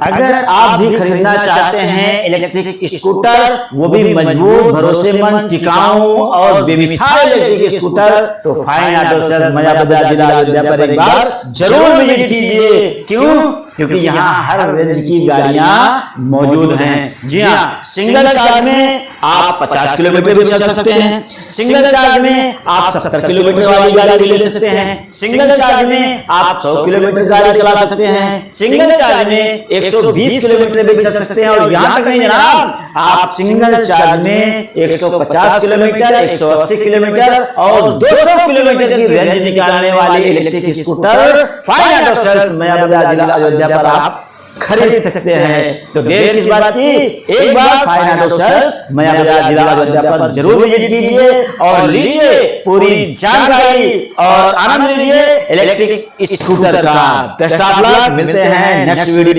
अगर आप भी खरीदना चाहते हैं इलेक्ट्रिक स्कूटर, वो भी मजबूत, भरोसेमंद, टिकाऊ और बेमिसाल इलेक्ट्रिक स्कूटर, तो फाइन ऑटो सेल्स मया बाजार जिला अयोध्या पर एक बार जरूर विजिट कीजिए। क्यों? क्योंकि यहाँ हर रेंज की गाड़ियां मौजूद हैं। जी हाँ, सिंगल चार्ज में आप 50 किलोमीटर भी चल सकते हैं, सिंगल चार्ज में आप 70 किलोमीटर वाली गाड़ी ले सकते हैं, सिंगल चार्ज में आप 100 किलोमीटर गाड़ी चला सकते हैं, सिंगल चार्ज में 120 किलोमीटर भी चल सकते हैं। और यहाँ तक नहीं जनाब, आप सिंगल चार्ज में 150 किलोमीटर, 180 किलोमीटर और 200 किलोमीटर की रेंज निकालने वाली electric scooter fine auto sales मया बाजार जिला अयोध्या पर आप खरीद सकते हैं। तो देर किस बात की, एक बार फाइन ऑटो सेल्स मया बाजार जिला अयोध्या पर जरूर विजिट कीजिए और लीजिए पूरी जानकारी और आनंद लीजिए इलेक्ट्रिक स्कूटर का। बेस्ट ऑफ लक, मिलते हैं नेक्स्ट वीडियो।